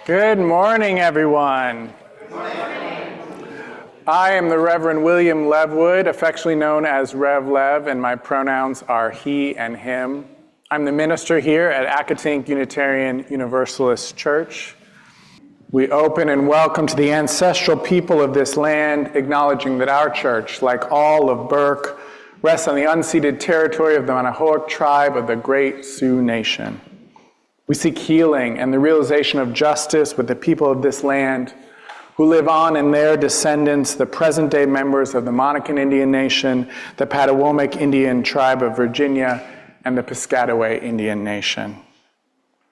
Good morning, everyone. Good morning. I am the Reverend William Levwood, affectionately known as Rev Lev, and my pronouns are he and him. I'm the minister here at Accotink Unitarian Universalist Church. We open and welcome to the ancestral people of this land, acknowledging that our church, like all of Burke, rests on the unceded territory of the Manahoac tribe of the Great Sioux Nation. We seek healing and the realization of justice with the people of this land who live on in their descendants, the present-day members of the Monacan Indian Nation, the Patawomic Indian Tribe of Virginia, and the Piscataway Indian Nation.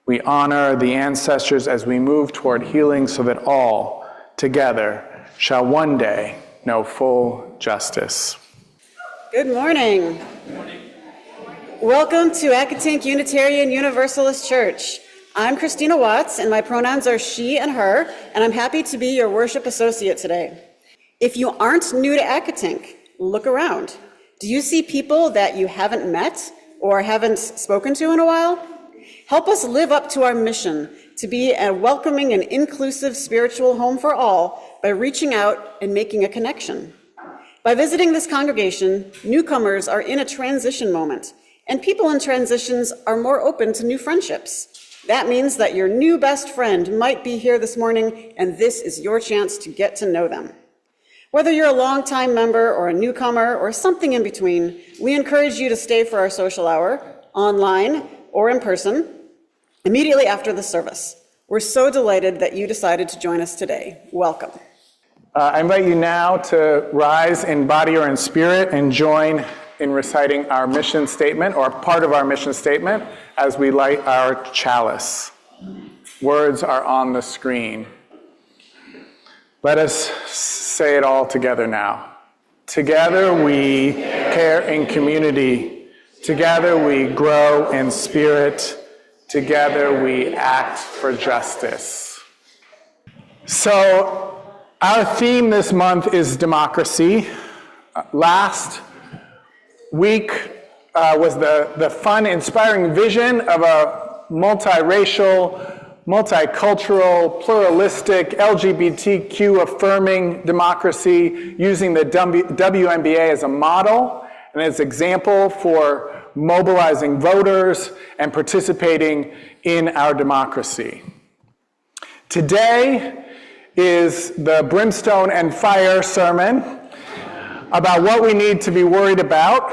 We honor the ancestors as we move toward healing so that all, together, shall one day know full justice. Good morning. Good morning. Welcome to Accotink Unitarian Universalist Church. I'm Christina Watts, and my pronouns are she and her, and I'm happy to be your worship associate today. If you aren't new to Accotink, look around. Do you see people that you haven't met or haven't spoken to in a while? Help us live up to our mission to be a welcoming and inclusive spiritual home for all by reaching out and making a connection. By visiting this congregation, newcomers are in a transition moment, and people in transitions are more open to new friendships. That means that your new best friend might be here this morning, and this is your chance to get to know them. Whether you're a longtime member or a newcomer or something in between, we encourage you to stay for our social hour, online or in person, immediately after the service. We're so delighted that you decided to join us today. Welcome. I invite you now to rise in body or in spirit and join in reciting our mission statement, or part of our mission statement, as we light our chalice. Words are on the screen. Let us say it all together now. Together we care in community. Together we grow in spirit. Together we act for justice. So, our theme this month is democracy. Last week was the fun, inspiring vision of a multiracial, multicultural, pluralistic, LGBTQ-affirming democracy using the WNBA as a model and as an example for mobilizing voters and participating in our democracy. Today is the brimstone and fire sermon about what we need to be worried about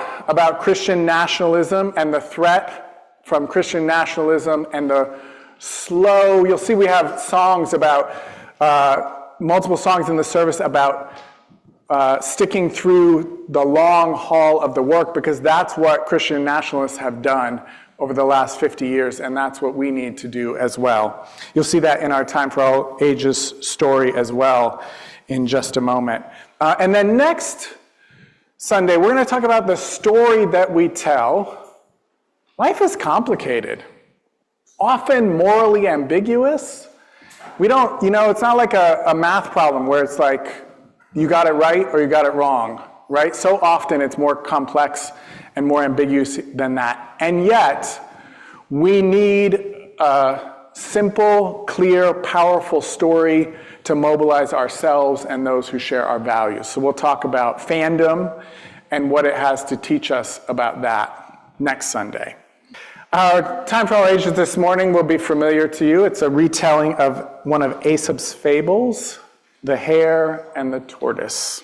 Christian nationalism and the threat from Christian nationalism and the slow, you'll see we have songs about, multiple songs in the service about sticking through the long haul of the work, because that's what Christian nationalists have done over the last 50 years, and that's what we need to do as well. You'll see that in our Time for All Ages story as well in just a moment. And then next Sunday, we're going to talk about the story that we tell. Life is complicated, often morally ambiguous. We don't, it's not like a math problem where it's like you got it right or you got it wrong, right? So often it's more complex and more ambiguous than that. And yet, we need a simple, clear, powerful story to mobilize ourselves and those who share our values. So we'll talk about fandom and what it has to teach us about that next Sunday. Our Time for All Ages this morning will be familiar to you. It's a retelling of one of Aesop's fables, The Hare and the Tortoise.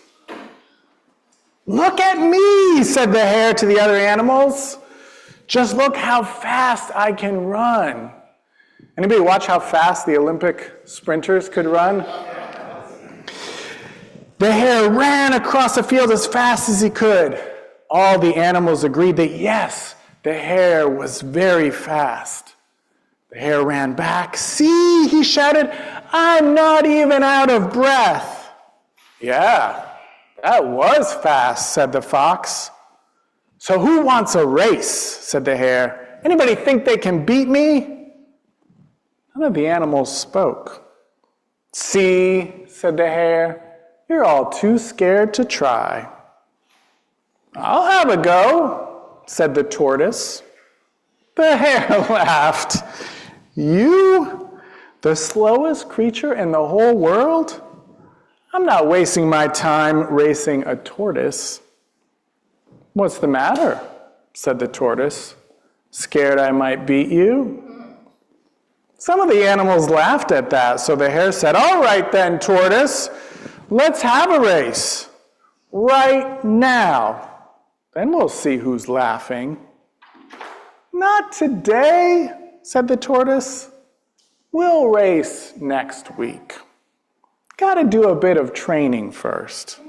"Look at me," said the hare to the other animals. "Just look how fast I can run." Anybody watch how fast the Olympic sprinters could run? The hare ran across the field as fast as he could. All the animals agreed that yes, the hare was very fast. The hare ran back. "See," he shouted, "I'm not even out of breath." "Yeah, that was fast," said the fox. "So who wants a race?" said the hare. "Anybody think they can beat me?" None of the animals spoke. "See," said the hare, "you're all too scared to try." "I'll have a go," said the tortoise. The hare laughed. "You? The slowest creature in the whole world? I'm not wasting my time racing a tortoise. What's the matter? Said the tortoise. Scared I might beat you? Some of the animals laughed at that, so the hare said, all right then, tortoise, let's have a race. Right now. Then we'll see who's laughing. Not today, said the tortoise. We'll race next week. Gotta do a bit of training first.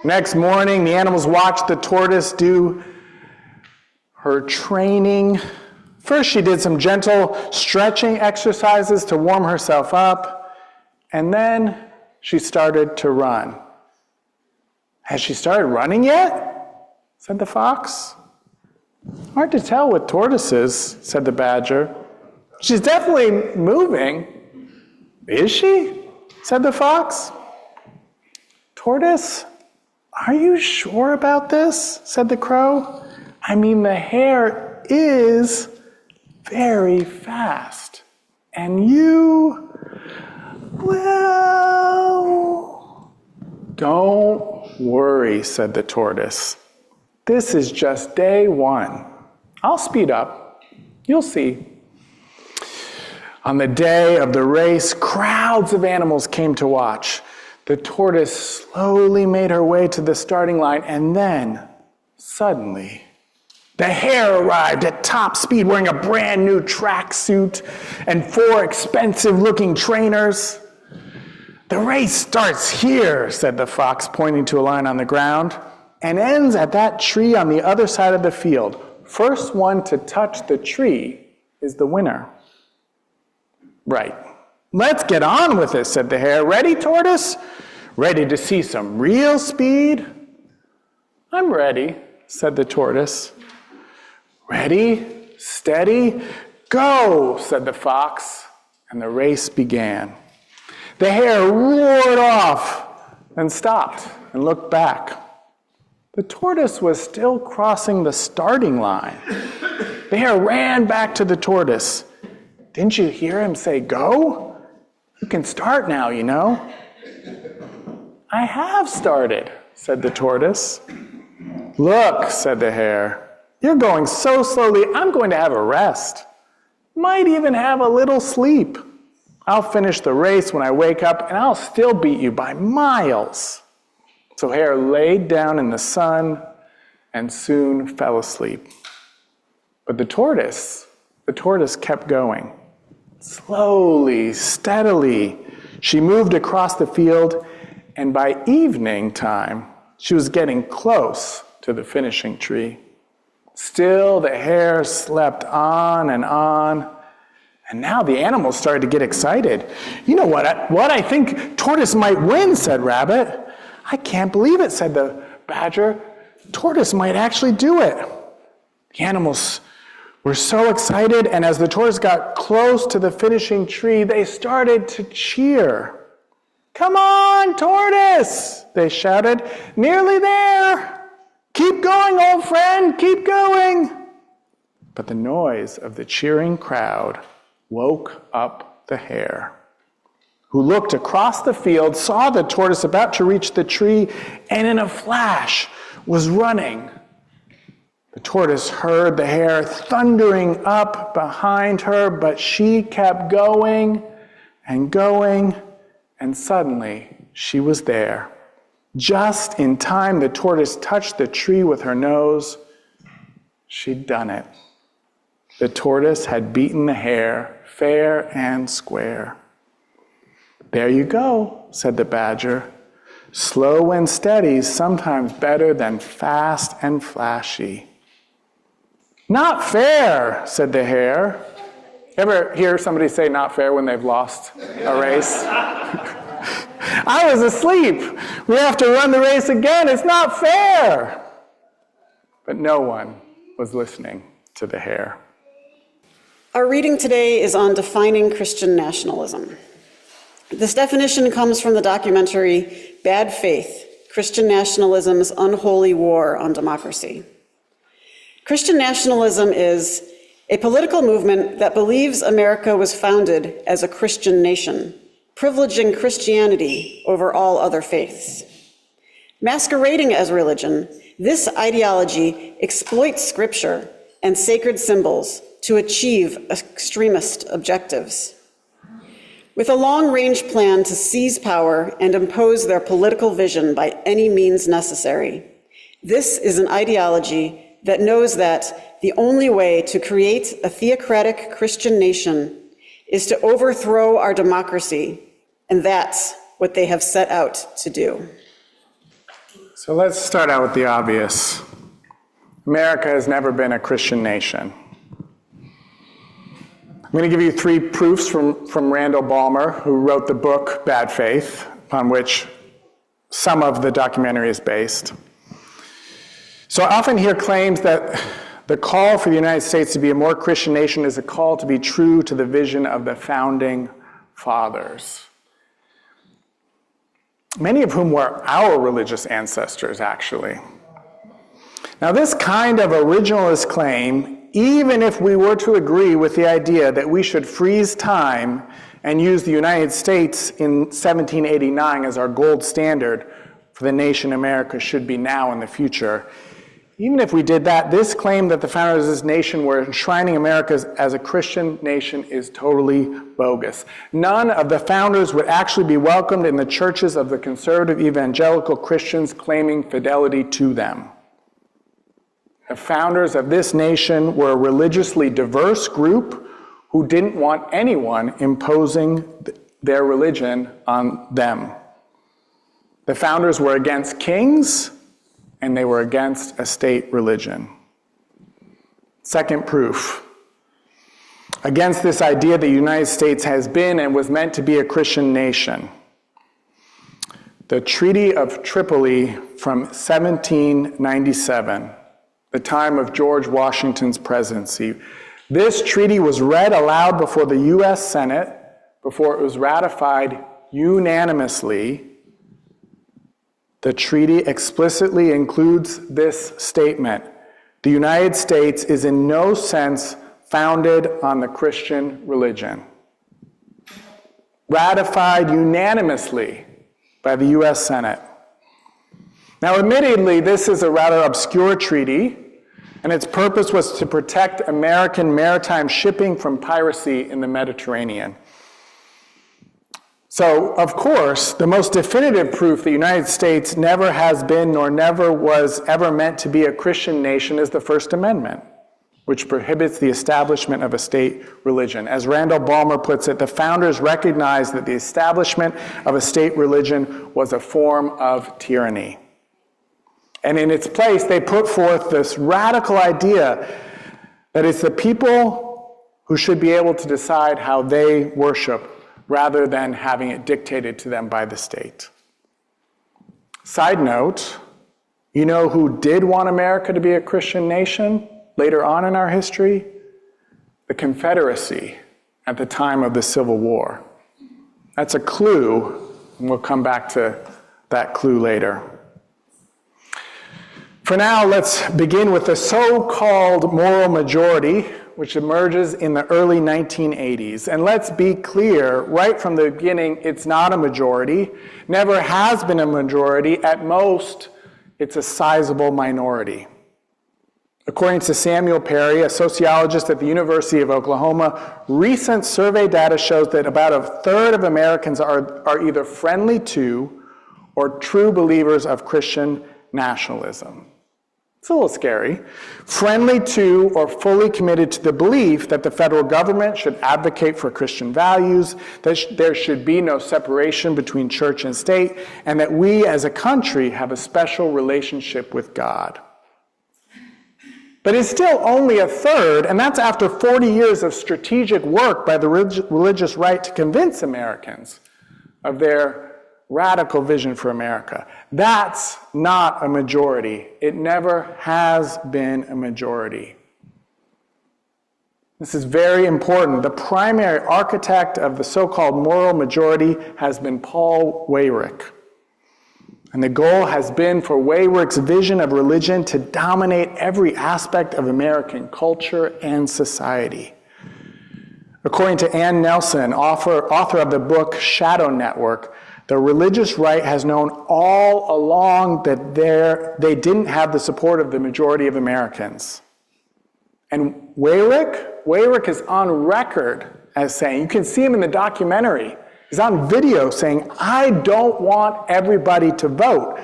Next morning, the animals watched the tortoise do her training. First, she did some gentle stretching exercises to warm herself up, and then she started to run. Has she started running yet? Said the fox. Hard to tell with tortoises, said the badger. She's definitely moving. Is she? Said the fox. Tortoise, are you sure about this? Said the crow. I mean, the hare is very fast. And you, well, don't worry, said the tortoise. This is just day one. I'll speed up. You'll see. On the day of the race, crowds of animals came to watch. The tortoise slowly made her way to the starting line, and then, suddenly, the hare arrived at top speed wearing a brand new tracksuit and 4 expensive-looking trainers. The race starts here, said the fox, pointing to a line on the ground, and ends at that tree on the other side of the field. First one to touch the tree is the winner. Right. Let's get on with it, said the hare. Ready, tortoise? Ready to see some real speed? I'm ready, said the tortoise. Ready, steady, go, said the fox, and the race began. The hare roared off and stopped and looked back. The tortoise was still crossing the starting line. The hare ran back to the tortoise. Didn't you hear him say, go? You can start now, you know. I have started, said the tortoise. Look, said the hare, you're going so slowly, I'm going to have a rest. Might even have a little sleep. I'll finish the race when I wake up, and I'll still beat you by miles. So hare laid down in the sun and soon fell asleep. But the tortoise kept going. Slowly, steadily, she moved across the field, and by evening time, she was getting close to the finishing tree. Still, the hare slept on, and now the animals started to get excited. You know what I think tortoise might win, said Rabbit. I can't believe it, said the badger. Tortoise might actually do it. The animals were so excited, and as the tortoise got close to the finishing tree, they started to cheer. Come on, tortoise, they shouted. Nearly there. Keep going, old friend, keep going. But the noise of the cheering crowd woke up the hare, who looked across the field, saw the tortoise about to reach the tree, and in a flash was running. The tortoise heard the hare thundering up behind her, but she kept going, and suddenly she was there. Just in time, the tortoise touched the tree with her nose. She'd done it. The tortoise had beaten the hare fair and square. There you go, said the badger. Slow and steady is sometimes better than fast and flashy. Not fair, said the hare. Ever hear somebody say not fair when they've lost a race? I was asleep. We have to run the race again. It's not fair. But no one was listening to the hare. Our reading today is on defining Christian nationalism. This definition comes from the documentary Bad Faith, Christian Nationalism's Unholy War on Democracy. Christian nationalism is a political movement that believes America was founded as a Christian nation, privileging Christianity over all other faiths. Masquerading as religion, this ideology exploits scripture and sacred symbols to achieve extremist objectives. With a long-range plan to seize power and impose their political vision by any means necessary, this is an ideology that knows that the only way to create a theocratic Christian nation is to overthrow our democracy, and that's what they have set out to do. So let's start out with the obvious. America has never been a Christian nation. I'm going to give you 3 proofs from Randall Balmer, who wrote the book Bad Faith, upon which some of the documentary is based. So I often hear claims that the call for the United States to be a more Christian nation is a call to be true to the vision of the founding fathers, many of whom were our religious ancestors, actually. Now, this kind of originalist claim, even if we were to agree with the idea that we should freeze time and use the United States in 1789 as our gold standard for the nation America should be now and the future, even if we did that, this claim that the founders of this nation were enshrining America as a Christian nation is totally bogus. None of the founders would actually be welcomed in the churches of the conservative evangelical Christians claiming fidelity to them. The founders of this nation were a religiously diverse group who didn't want anyone imposing their religion on them. The founders were against kings, and they were against a state religion. Second proof. Against this idea that the United States has been and was meant to be a Christian nation. The Treaty of Tripoli from 1797, the time of George Washington's presidency. This treaty was read aloud before the U.S. Senate before it was ratified unanimously. The treaty explicitly includes this statement: the United States is in no sense founded on the Christian religion. Ratified unanimously by the U.S. Senate. Now, admittedly, this is a rather obscure treaty, and its purpose was to protect American maritime shipping from piracy in the Mediterranean. So, of course, the most definitive proof the United States never has been nor never was ever meant to be a Christian nation is the First Amendment, which prohibits the establishment of a state religion. As Randall Balmer puts it, the founders recognized that the establishment of a state religion was a form of tyranny. And in its place, they put forth this radical idea that it's the people who should be able to decide how they worship rather than having it dictated to them by the state. Side note, you know who did want America to be a Christian nation later on in our history? The Confederacy at the time of the Civil War. That's a clue, and we'll come back to that clue later. For now, let's begin with the so-called moral majority, which emerges in the early 1980s. And let's be clear, right from the beginning, it's not a majority, never has been a majority. At most, it's a sizable minority. According to Samuel Perry, a sociologist at the University of Oklahoma, recent survey data shows that about a third of Americans are either friendly to or true believers of Christian nationalism. It's a little scary. Friendly to or fully committed to the belief that the federal government should advocate for Christian values, that there should be no separation between church and state, and that we as a country have a special relationship with God. But it's still only a third, and that's after 40 years of strategic work by the religious right to convince Americans of their radical vision for America. That's not a majority. It never has been a majority. This is very important. The primary architect of the so-called moral majority has been Paul Weyrich, And the goal has been for Waywork's vision of religion to dominate every aspect of American culture and society. According to Ann Nelson, author of the book Shadow Network, the religious right has known all along that they didn't have the support of the majority of Americans. And Waywork is on record as saying, you can see him in the documentary, he's on video saying, I don't want everybody to vote.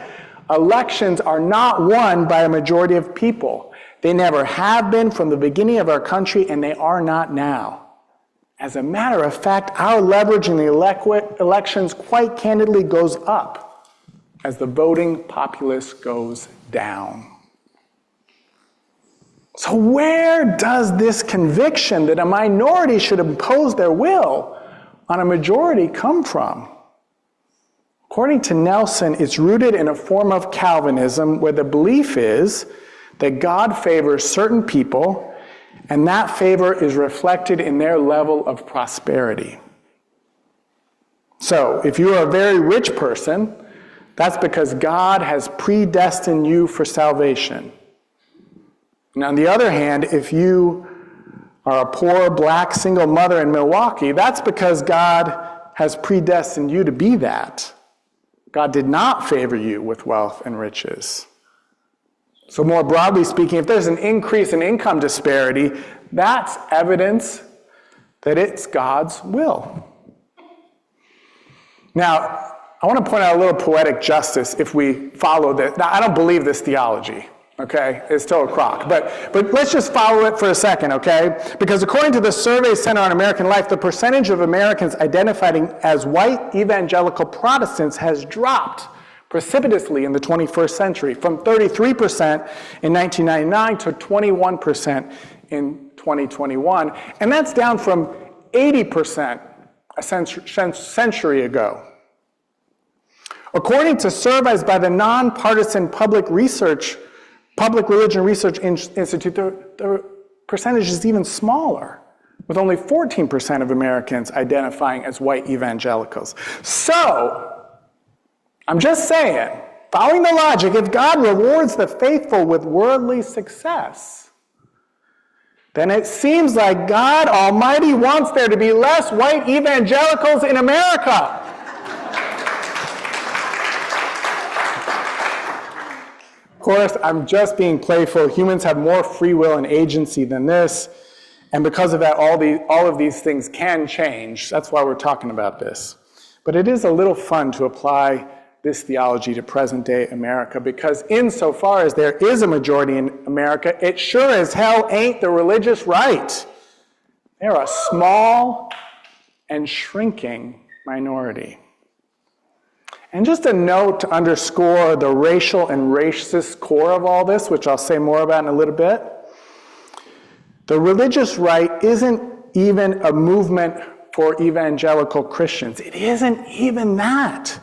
Elections are not won by a majority of people. They never have been from the beginning of our country, and they are not now. As a matter of fact, our leverage in the elections quite candidly goes up as the voting populace goes down. So where does this conviction that a minority should impose their will on a majority come from? According to Nelson, it's rooted in a form of Calvinism where the belief is that God favors certain people, and that favor is reflected in their level of prosperity. So, if you are a very rich person, that's because God has predestined you for salvation. And on the other hand, if you are a poor black single mother in Milwaukee, that's because God has predestined you to be that. God did not favor you with wealth and riches. So more broadly speaking, if there's an increase in income disparity, that's evidence that it's God's will. Now, I want to point out a little poetic justice if we follow this. Now, I don't believe this theology, okay? It's still a crock. But let's just follow it for a second, okay? Because according to the Survey Center on American Life, the percentage of Americans identifying as white evangelical Protestants has dropped precipitously in the 21st century, from 33% in 1999 to 21% in 2021. And that's down from 80% a century ago. According to surveys by the nonpartisan Public Religion Research Institute, the percentage is even smaller, with only 14% of Americans identifying as white evangelicals. So, I'm just saying, following the logic, if God rewards the faithful with worldly success, then it seems like God Almighty wants there to be less white evangelicals in America. Of course, I'm just being playful. Humans have more free will and agency than this, and because of that, all of these things can change. That's why we're talking about this. But it is a little fun to apply this theology to present-day America, because insofar as there is a majority in America, it sure as hell ain't the religious right. They're a small and shrinking minority. And just a note to underscore the racial and racist core of all this, which I'll say more about in a little bit. The religious right isn't even a movement for evangelical Christians. It isn't even that.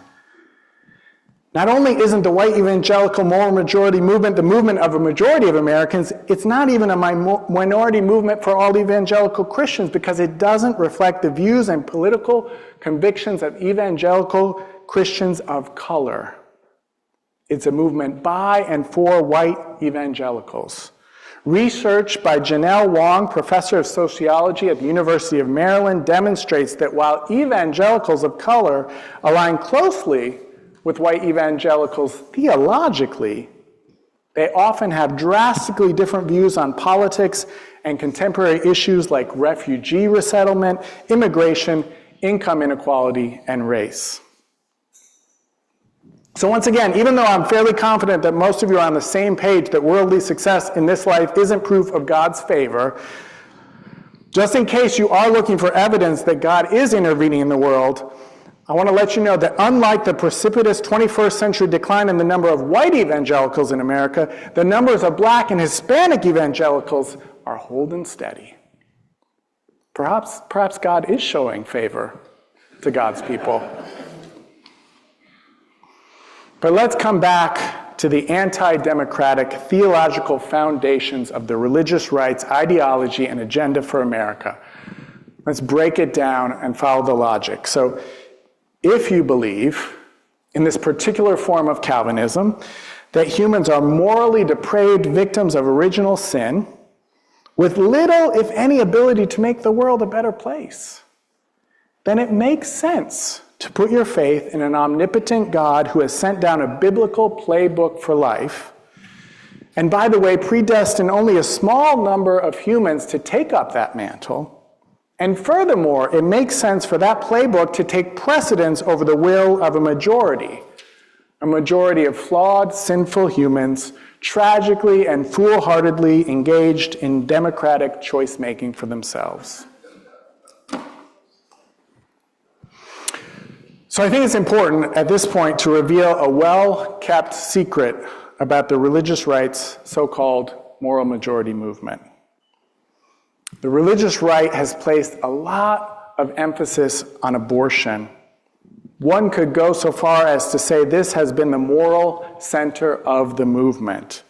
Not only isn't the white evangelical moral majority movement the movement of a majority of Americans, it's not even a minority movement for all evangelical Christians, because it doesn't reflect the views and political convictions of evangelical Christians of color. It's a movement by and for white evangelicals. Research by Janelle Wong, professor of sociology at the University of Maryland, demonstrates that while evangelicals of color align closely with white evangelicals theologically, they often have drastically different views on politics and contemporary issues like refugee resettlement, immigration, income inequality, and race. So once again, even though I'm fairly confident that most of you are on the same page that worldly success in this life isn't proof of God's favor, just in case you are looking for evidence that God is intervening in the world, I want to let you know that unlike the precipitous 21st century decline in the number of white evangelicals in America, the numbers of black and Hispanic evangelicals are holding steady. Perhaps God is showing favor to God's people. But let's come back to the anti-democratic theological foundations of the religious right's ideology and agenda for America. Let's break it down and follow the logic. So, if you believe in this particular form of Calvinism, that humans are morally depraved victims of original sin with little, if any, ability to make the world a better place, then it makes sense to put your faith in an omnipotent God who has sent down a biblical playbook for life, and by the way, predestined only a small number of humans to take up that mantle. And furthermore, it makes sense for that playbook to take precedence over the will of a majority of flawed, sinful humans, tragically and foolhardily engaged in democratic choice-making for themselves. So I think it's important at this point to reveal a well-kept secret about the religious right's so-called moral majority movement. The religious right has placed a lot of emphasis on abortion. One could go so far as to say this has been the moral center of the movement.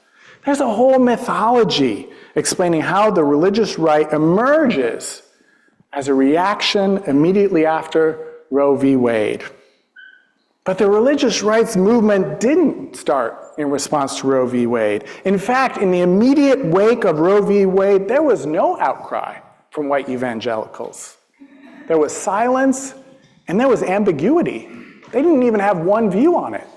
There's a whole mythology explaining how the religious right emerges as a reaction immediately after Roe v. Wade. But the religious rights movement didn't start in response to Roe v. Wade. In fact, in the immediate wake of Roe v. Wade, there was no outcry from white evangelicals. There was silence, and there was ambiguity. They didn't even have one view on it.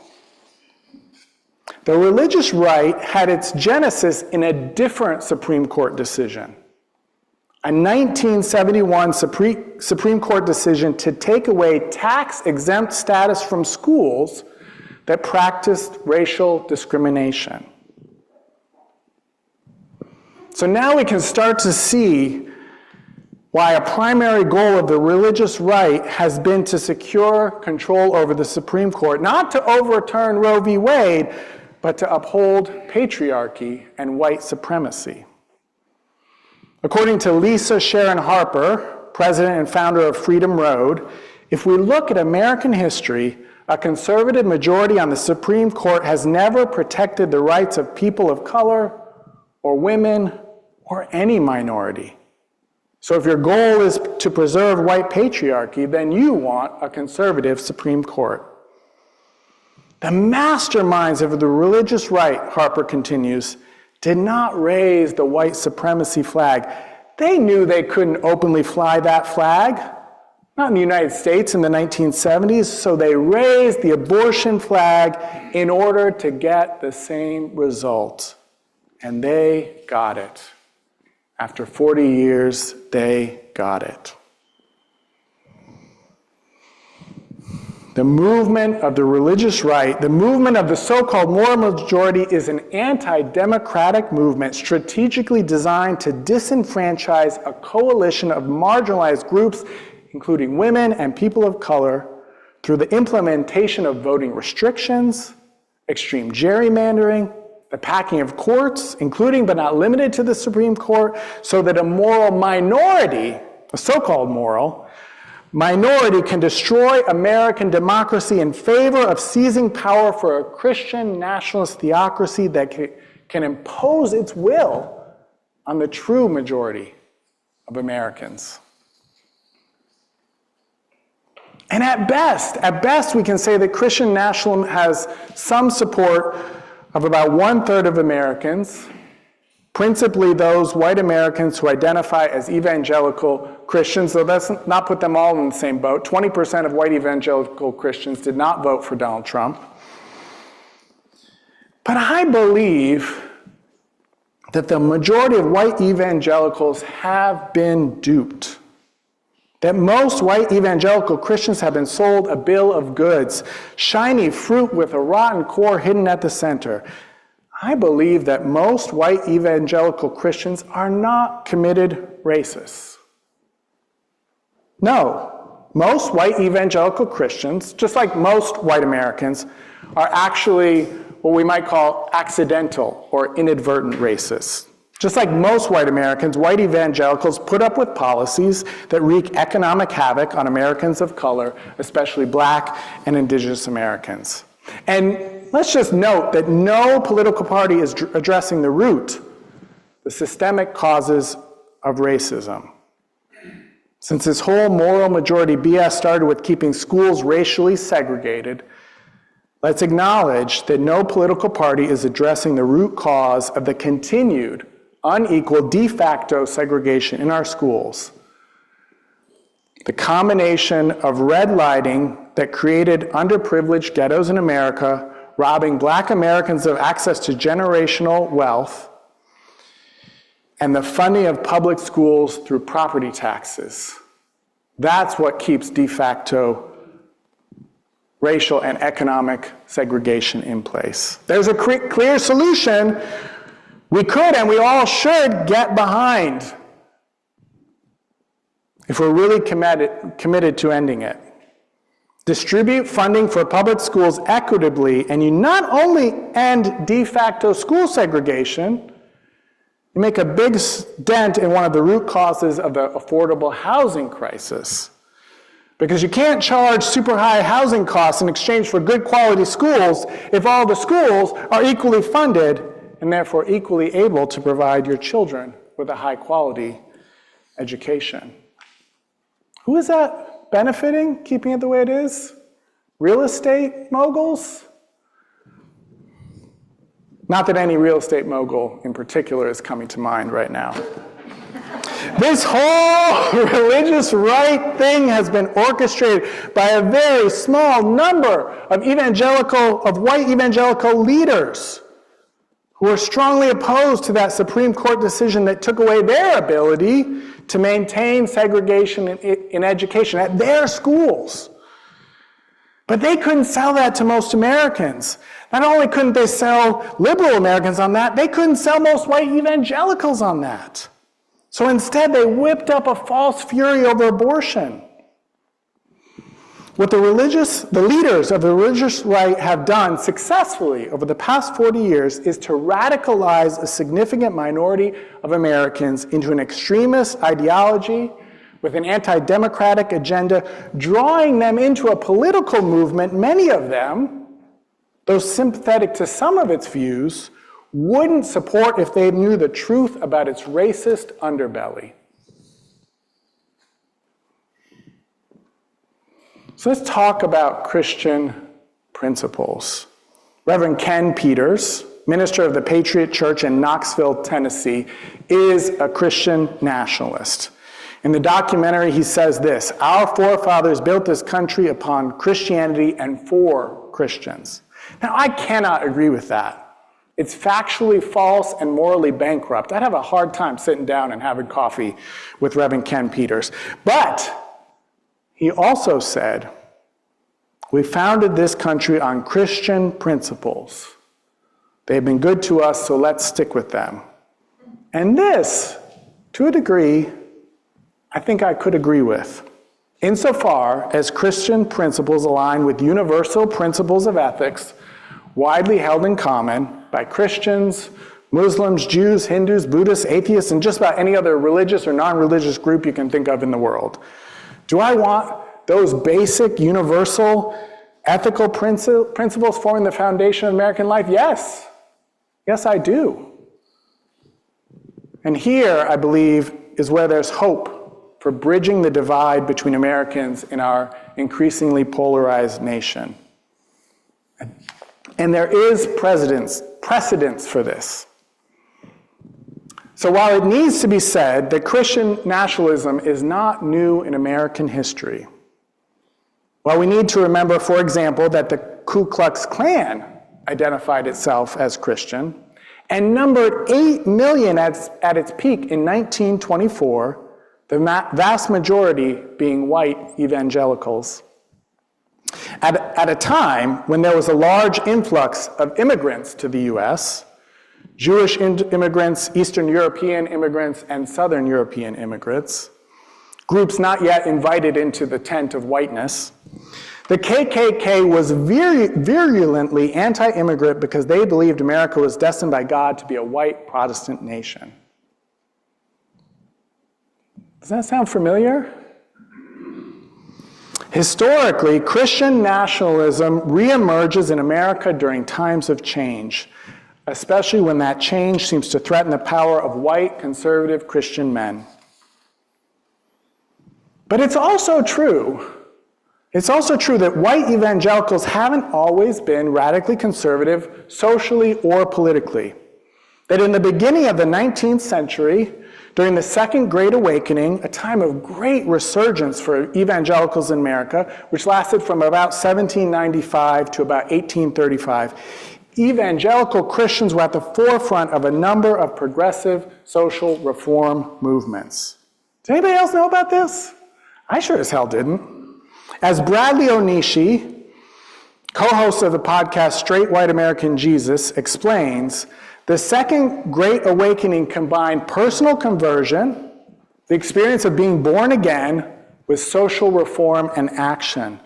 The religious right had its genesis in a different Supreme Court decision. A 1971 Supreme Court decision to take away tax-exempt status from schools that practiced racial discrimination. So now we can start to see why a primary goal of the religious right has been to secure control over the Supreme Court, not to overturn Roe v. Wade, but to uphold patriarchy and white supremacy. According to Lisa Sharon Harper, president and founder of Freedom Road, if we look at American history, a conservative majority on the Supreme Court has never protected the rights of people of color or women or any minority. So if your goal is to preserve white patriarchy, then you want a conservative Supreme Court. The masterminds of the religious right, Harper continues, did not raise the white supremacy flag. They knew they couldn't openly fly that flag, not in the United States in the 1970s, so they raised the abortion flag in order to get the same result. And they got it. After 40 years, they got it. The movement of the religious right, the movement of the so-called moral majority, is an anti-democratic movement strategically designed to disenfranchise a coalition of marginalized groups, including women and people of color, through the implementation of voting restrictions, extreme gerrymandering, the packing of courts, including but not limited to the Supreme Court, so that a moral minority, a so-called moral minority, can destroy American democracy in favor of seizing power for a Christian nationalist theocracy that can impose its will on the true majority of Americans. And at best, we can say that Christian nationalism has some support of about 1/3 of Americans, principally those white Americans who identify as evangelical Christians, though let's not put them all in the same boat. 20% of white evangelical Christians did not vote for Donald Trump. But I believe that the majority of white evangelicals have been duped. That most white evangelical Christians have been sold a bill of goods, shiny fruit with a rotten core hidden at the center. I believe that most white evangelical Christians are not committed racists. No, most white evangelical Christians, just like most white Americans, are actually what we might call accidental or inadvertent racists. Just like most white Americans, white evangelicals put up with policies that wreak economic havoc on Americans of color, especially Black and Indigenous Americans. And let's just note that no political party is addressing the root, the systemic causes of racism. Since this whole moral majority BS started with keeping schools racially segregated, Let's acknowledge that no political party is addressing the root cause of the continued, unequal, de facto segregation in our schools. The combination of red lighting that created underprivileged ghettos in America, robbing Black Americans of access to generational wealth, and the funding of public schools through property taxes. That's what keeps de facto racial and economic segregation in place. There's a clear solution we could and we all should get behind if we're really committed to ending it. Distribute funding for public schools equitably, and you not only end de facto school segregation, you make a big dent in one of the root causes of the affordable housing crisis. Because you can't charge super high housing costs in exchange for good quality schools if all the schools are equally funded and therefore equally able to provide your children with a high quality education. Who is that benefiting, keeping it the way it is? Real estate moguls? Not that any real estate mogul in particular is coming to mind right now. This whole religious right thing has been orchestrated by a very small number of white evangelical leaders who are strongly opposed to that Supreme Court decision that took away their ability to maintain segregation in education at their schools. But they couldn't sell that to most Americans. Not only couldn't they sell liberal Americans on that, they couldn't sell most white evangelicals on that. So instead, they whipped up a false fury over abortion. What the leaders of the religious right have done successfully over the past 40 years is to radicalize a significant minority of Americans into an extremist ideology with an anti-democratic agenda, drawing them into a political movement, many of them, though sympathetic to some of its views, wouldn't support if they knew the truth about its racist underbelly. So let's talk about Christian principles. Reverend Ken Peters, minister of the Patriot Church in Knoxville, Tennessee, is a Christian nationalist. In the documentary, he says this: "Our forefathers built this country upon Christianity and for Christians." Now, I cannot agree with that. It's factually false and morally bankrupt. I'd have a hard time sitting down and having coffee with Reverend Ken Peters. But he also said, "We founded this country on Christian principles. They've been good to us, so let's stick with them." And this, to a degree, I think I could agree with. Insofar as Christian principles align with universal principles of ethics widely held in common by Christians, Muslims, Jews, Hindus, Buddhists, atheists, and just about any other religious or non-religious group you can think of in the world. Do I want those basic, universal, ethical principles forming the foundation of American life? Yes. Yes, I do. And here, I believe, is where there's hope for bridging the divide between Americans in our increasingly polarized nation. And there is precedence for this. So while it needs to be said that Christian nationalism is not new in American history, while we need to remember, for example, that the Ku Klux Klan identified itself as Christian and numbered 8 million at its peak in 1924, the vast majority being white evangelicals. At a time when there was a large influx of immigrants to the U.S., Jewish immigrants, Eastern European immigrants, and Southern European immigrants, groups not yet invited into the tent of whiteness, the KKK was virulently anti-immigrant because they believed America was destined by God to be a white Protestant nation. Does that sound familiar? Historically, Christian nationalism reemerges in America during times of change, especially when that change seems to threaten the power of white, conservative Christian men. But it's also true It's also true that white evangelicals haven't always been radically conservative socially or politically. That in the beginning of the 19th century, during the Second Great Awakening, a time of great resurgence for evangelicals in America, which lasted from about 1795 to about 1835, evangelical Christians were at the forefront of a number of progressive social reform movements. Does anybody else know about this? I sure as hell didn't. As Bradley Onishi, co-host of the podcast Straight White American Jesus, explains, the Second Great Awakening combined personal conversion, the experience of being born again, with social reform and action.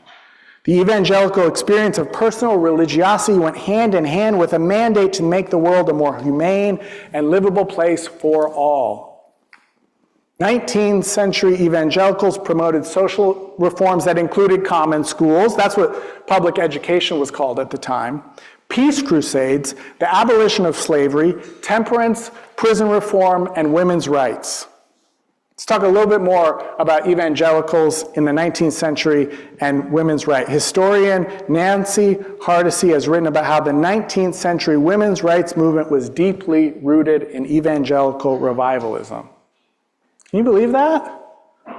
The evangelical experience of personal religiosity went hand in hand with a mandate to make the world a more humane and livable place for all. 19th century evangelicals promoted social reforms that included common schools, that's what public education was called at the time, peace crusades, the abolition of slavery, temperance, prison reform, and women's rights. Let's talk a little bit more about evangelicals in the 19th century and women's rights. Historian Nancy Hardesty has written about how the 19th century women's rights movement was deeply rooted in evangelical revivalism. Can you believe that?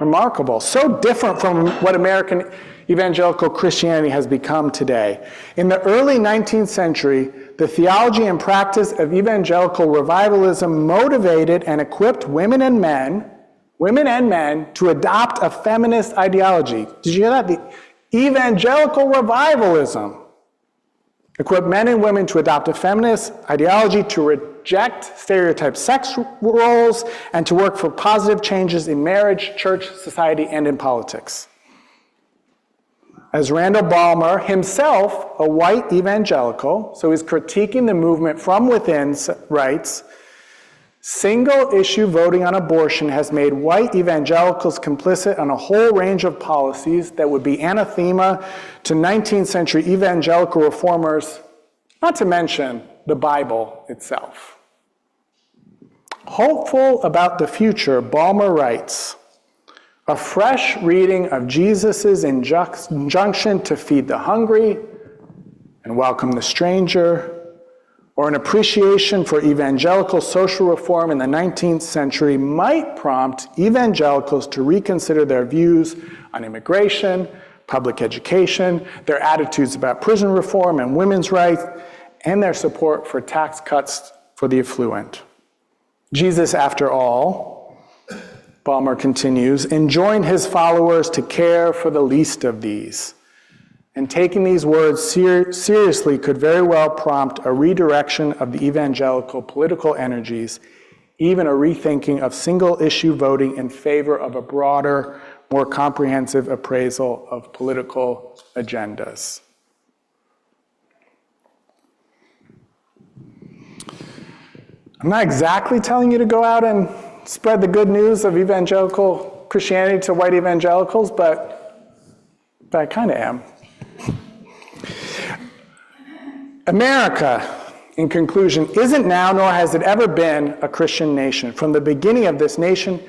Remarkable. So different from what American evangelical Christianity has become today. In the early 19th century, the theology and practice of evangelical revivalism motivated and equipped women and men to adopt a feminist ideology. Did you hear that? The evangelical revivalism equipped men and women to adopt a feminist ideology, to reject stereotyped sex roles, and to work for positive changes in marriage, church, society, and in politics. As Randall Balmer, himself a white evangelical, so he's critiquing the movement from within, writes, single-issue voting on abortion has made white evangelicals complicit on a whole range of policies that would be anathema to 19th century evangelical reformers, not to mention the Bible itself. Hopeful about the future, Balmer writes, a fresh reading of Jesus' injunction to feed the hungry and welcome the stranger, or an appreciation for evangelical social reform in the 19th century might prompt evangelicals to reconsider their views on immigration, public education, their attitudes about prison reform and women's rights, and their support for tax cuts for the affluent. Jesus, after all, Balmer continues, enjoined his followers to care for the least of these. And taking these words seriously could very well prompt a redirection of the evangelical political energies, even a rethinking of single-issue voting in favor of a broader, more comprehensive appraisal of political agendas. I'm not exactly telling you to go out and spread the good news of evangelical Christianity to white evangelicals, but I kind of am. America, in conclusion, isn't now, nor has it ever been, a Christian nation. From the beginning of this nation,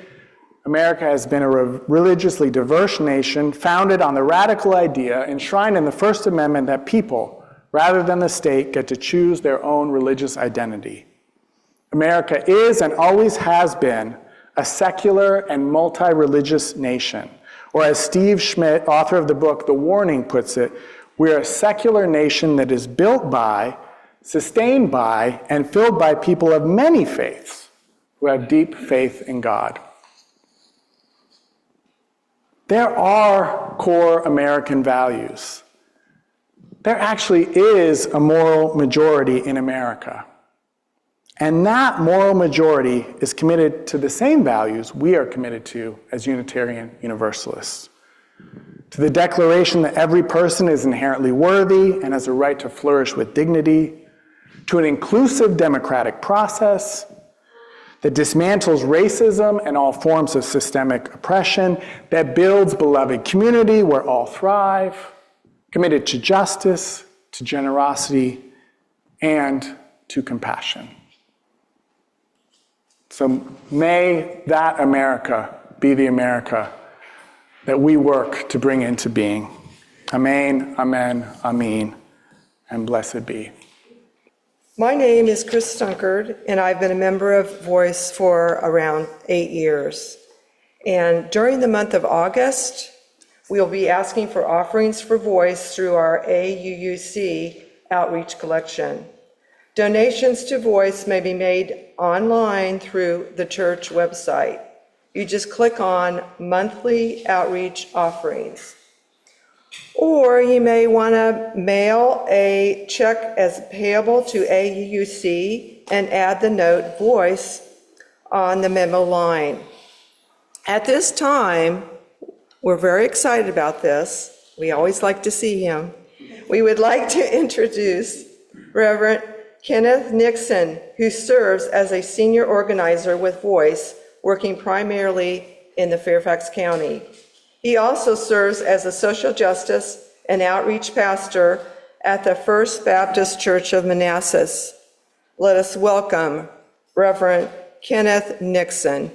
America has been a religiously diverse nation founded on the radical idea enshrined in the First Amendment that people, rather than the state, get to choose their own religious identity. America is and always has been a secular and multi-religious nation. Or as Steve Schmidt, author of the book The Warning, puts it, we're a secular nation that is built by, sustained by, and filled by people of many faiths who have deep faith in God. There are core American values. There actually is a moral majority in America. And that moral majority is committed to the same values we are committed to as Unitarian Universalists. To the declaration that every person is inherently worthy and has a right to flourish with dignity, to an inclusive democratic process that dismantles racism and all forms of systemic oppression, that builds beloved community where all thrive, committed to justice, to generosity, and to compassion. So may that America be the America that we work to bring into being. Amen, amen, amen, and blessed be. My name is Chris Stunkard, and I've been a member of Voice for around 8 years. And during the month of August, we'll be asking for offerings for Voice through our AUUC outreach collection. Donations to Voice may be made online through the church website. You just click on Monthly Outreach Offerings. Or you may want to mail a check as payable to AUUC and add the note Voice on the memo line. At this time, we're very excited about this. We always like to see him. We would like to introduce Reverend Kenneth Nixon, who serves as a senior organizer with Voice, working primarily in the Fairfax County. He also serves as a social justice and outreach pastor at the First Baptist Church of Manassas. Let us welcome Reverend Kenneth Nixon.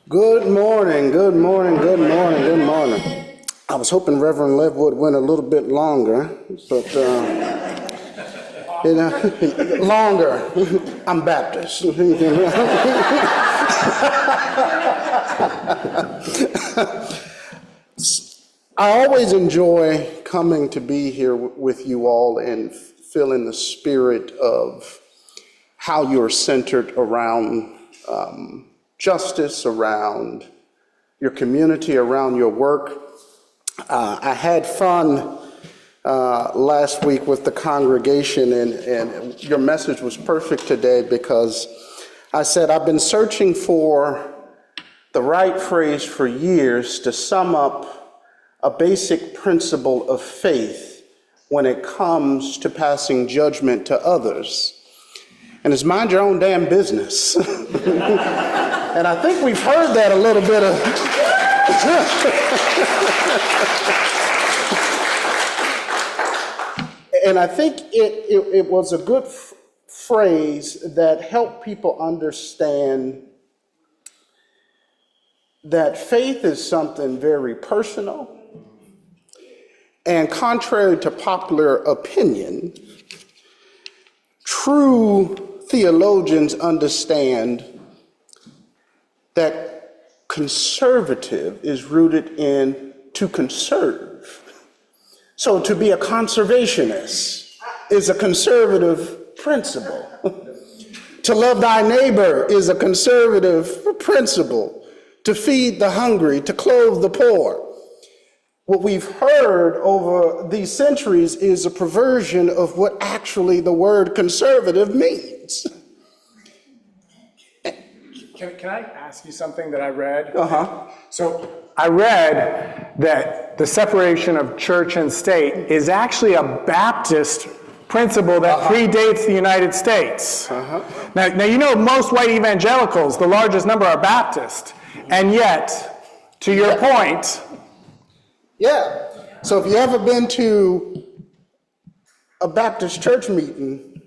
Good morning, good morning, good morning, good morning. I was hoping Reverend Levwood went a little bit longer, but, longer. I'm Baptist. I always enjoy coming to be here with you all and feeling the spirit of how you're centered around justice, around your community, around your work. I had fun last week with the congregation, and your message was perfect today because I said I've been searching for the right phrase for years to sum up a basic principle of faith when it comes to passing judgment to others. And it's mind your own damn business. And I think we've heard that a little bit of. And I think it was a good phrase that helped people understand that faith is something very personal. And contrary to popular opinion, true theologians understand that conservative is rooted in to conserve. So to be a conservationist is a conservative principle. To love thy neighbor is a conservative principle. To feed the hungry, to clothe the poor. What we've heard over these centuries is a perversion of what actually the word conservative means. Can I ask you something that I read? So I read that the separation of church and state is actually a Baptist principle that predates the United States. Now, you know, most white evangelicals, the largest number are Baptist. And yet, to your point... Yeah. So if you ever been to a Baptist church meeting,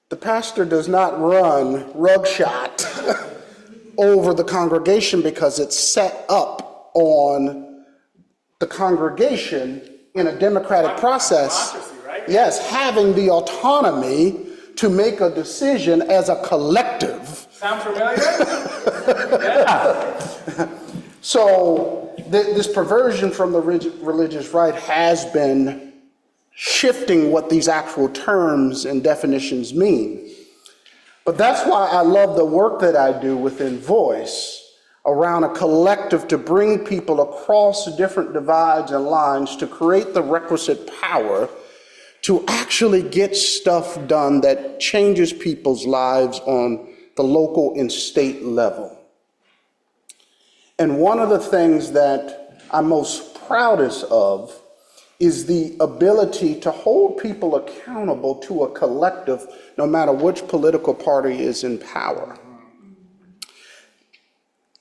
the pastor does not run rugshot over the congregation because it's set up on the congregation in a democratic process. Right? Yes, having the autonomy to make a decision as a collective. Sound familiar? Yeah. So this perversion from the religious right has been shifting what these actual terms and definitions mean. But that's why I love the work that I do within Voice around a collective to bring people across different divides and lines to create the requisite power to actually get stuff done that changes people's lives on the local and state level. And one of the things that I'm most proudest of is the ability to hold people accountable to a collective, no matter which political party is in power.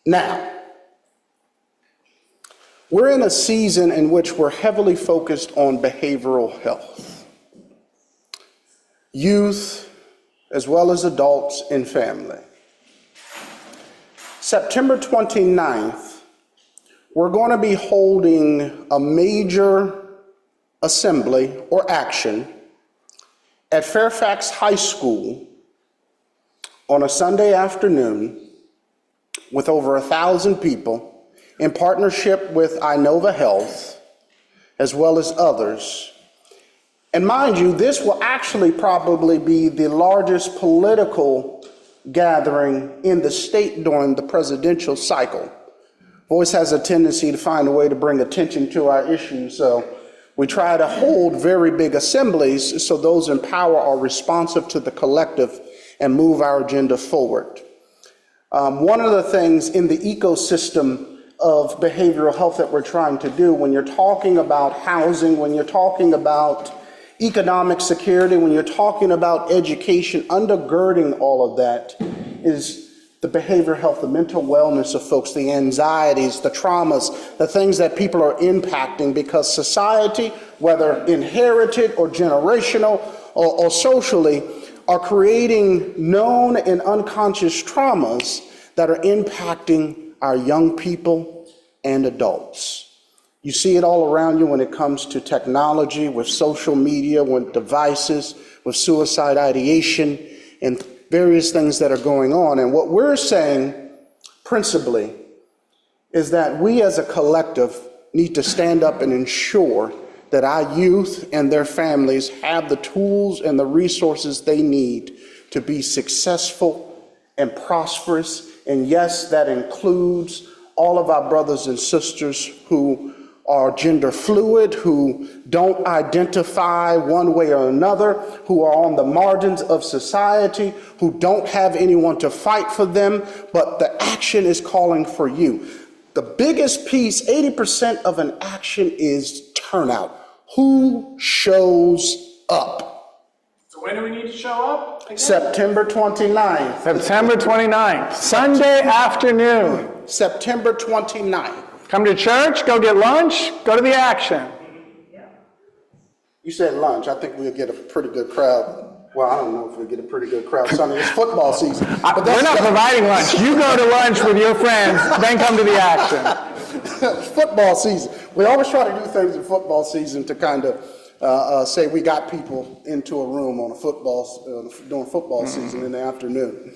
Now, We're in a season in which we're heavily focused on behavioral health. Youth, as well as adults and family. September 29th, we're going to be holding a major assembly or action at Fairfax High School on a Sunday afternoon with over 1,000 people in partnership with Inova Health, as well as others. And mind you, this will actually probably be the largest political gathering in the state during the presidential cycle. Voice has a tendency to find a way to bring attention to our issues, so we try to hold very big assemblies so those in power are responsive to the collective and move our agenda forward. One of the things in the ecosystem of behavioral health that we're trying to do, when you're talking about housing, when you're talking about economic security, when you're talking about education, undergirding all of that is the behavioral health, the mental wellness of folks, the anxieties, the traumas, the things that people are impacting because society, whether inherited or generational or socially, are creating known and unconscious traumas that are impacting our young people and adults. You see it all around you when it comes to technology, with social media, with devices, with suicide ideation, and various things that are going on. And what we're saying principally is that we as a collective need to stand up and ensure that our youth and their families have the tools and the resources they need to be successful and prosperous. And yes, that includes all of our brothers and sisters who are gender fluid, who don't identify one way or another, who are on the margins of society, who don't have anyone to fight for them, but the action is calling for you. The biggest piece, 80% of an action, is turnout. Who shows up? So when do we need to show up? Again? September 29th. September 29th, Sunday afternoon. September 29th. Come to church, go get lunch, go to the action. You said lunch. I think we'll get a pretty good crowd. Well, I don't know if we'll get a pretty good crowd Sunday. It's football season. But We're not providing lunch. You go to lunch with your friends, then come to the action. Football season. We always try to do things in football season to kind of say we got people into a room on a football during football season in the afternoon.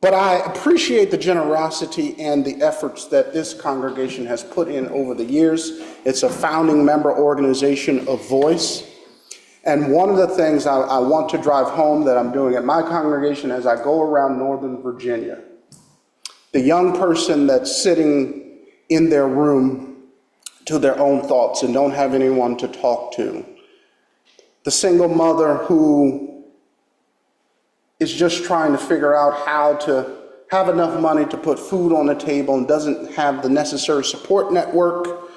But I appreciate the generosity and the efforts that this congregation has put in over the years. It's a founding member organization of Voice. And one of the things I want to drive home that I'm doing at my congregation as I go around Northern Virginia, the young person that's sitting in their room to their own thoughts and don't have anyone to talk to, the single mother who is just trying to figure out how to have enough money to put food on the table and doesn't have the necessary support network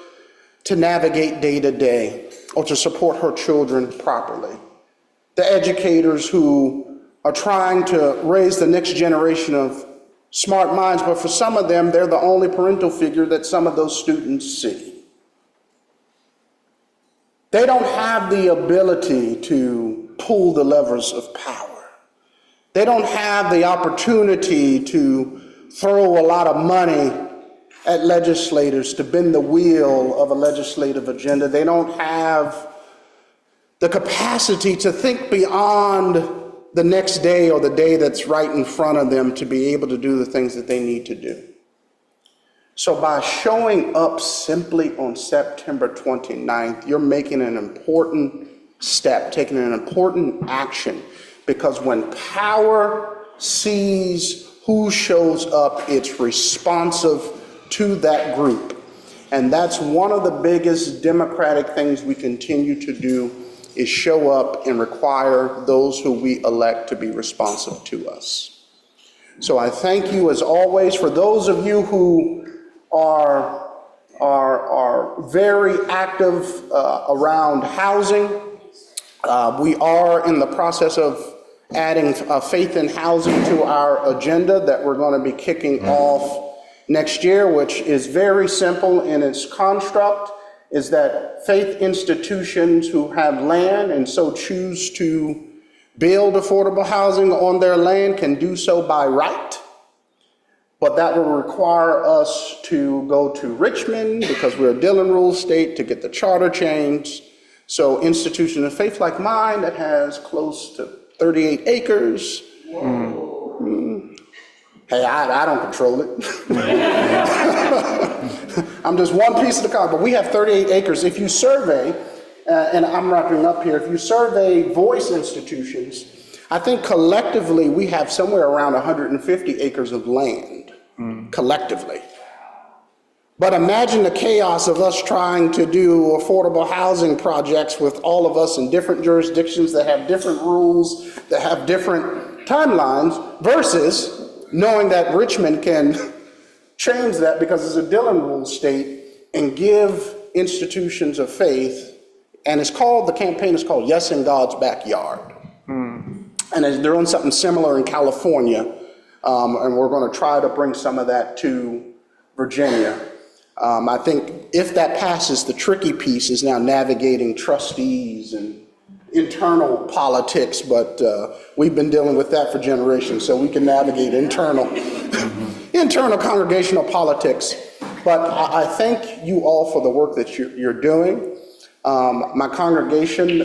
to navigate day to day or to support her children properly. The educators who are trying to raise the next generation of smart minds, but for some of them, they're the only parental figure that some of those students see. They don't have the ability to pull the levers of power. They don't have the opportunity to throw a lot of money at legislators to bend the wheel of a legislative agenda. They don't have the capacity to think beyond the next day or the day that's right in front of them to be able to do the things that they need to do. So by showing up simply on September 29th, you're making an important step, taking an important action. Because when power sees who shows up, it's responsive to that group. And that's one of the biggest democratic things we continue to do, is show up and require those who we elect to be responsive to us. So I thank you as always. For those of you who are very active around housing, we are in the process of adding faith in housing to our agenda that we're going to be kicking off next year, which is very simple in its construct, is that faith institutions who have land and so choose to build affordable housing on their land can do so by right. But that will require us to go to Richmond, because we're a Dillon Rule state, to get the charter changed. So institution of faith like mine that has close to 38 acres, hey, I don't control it. I'm just one piece of the car, but we have 38 acres. If you survey, and I'm wrapping up here, if you survey voice institutions, I think collectively we have somewhere around 150 acres of land, collectively. But imagine the chaos of us trying to do affordable housing projects with all of us in different jurisdictions that have different rules, that have different timelines, versus knowing that Richmond can change that because it's a Dillon Rule state and give institutions of faith, and the campaign is called Yes in God's Backyard. And they're doing something similar in California, and we're going to try to bring some of that to Virginia. I think if that passes, the tricky piece is now navigating trustees and internal politics, but we've been dealing with that for generations, so we can navigate internal congregational politics. But I thank you all for the work that you're doing. My congregation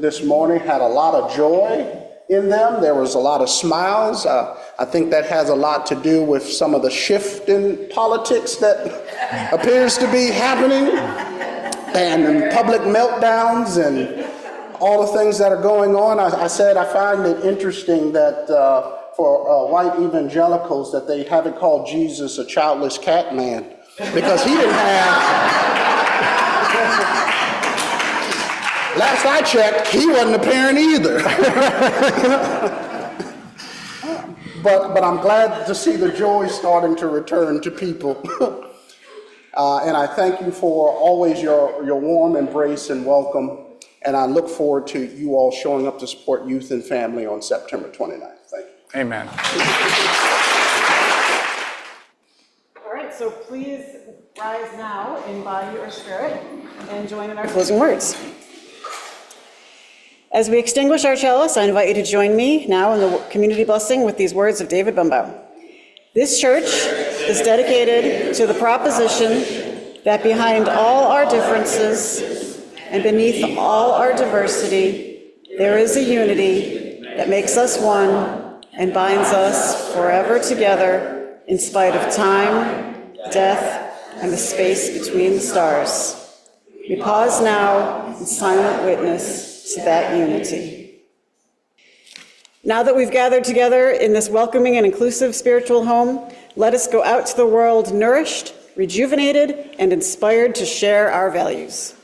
this morning had a lot of joy in them. There was a lot of smiles. I think that has a lot to do with some of the shift in politics that appears to be happening, and public meltdowns and all the things that are going on. I said I find it interesting that for white evangelicals that they haven't called Jesus a childless cat man, because he didn't have... Last I checked, he wasn't a parent either. But I'm glad to see the joy starting to return to people. And I thank you for always your warm embrace and welcome. And I look forward to you all showing up to support youth and family on September 29th. Thank you. Amen. All right, so please rise now in body or spirit and join in our closing words. As we extinguish our chalice, I invite you to join me now in the community blessing with these words of David Bumbaugh. This church is dedicated to the proposition that behind all our differences and beneath all our diversity, there is a unity that makes us one and binds us forever together in spite of time, death, and the space between the stars. We pause now in silent witness to that unity. Now that we've gathered together in this welcoming and inclusive spiritual home, let us go out to the world nourished, rejuvenated, and inspired to share our values.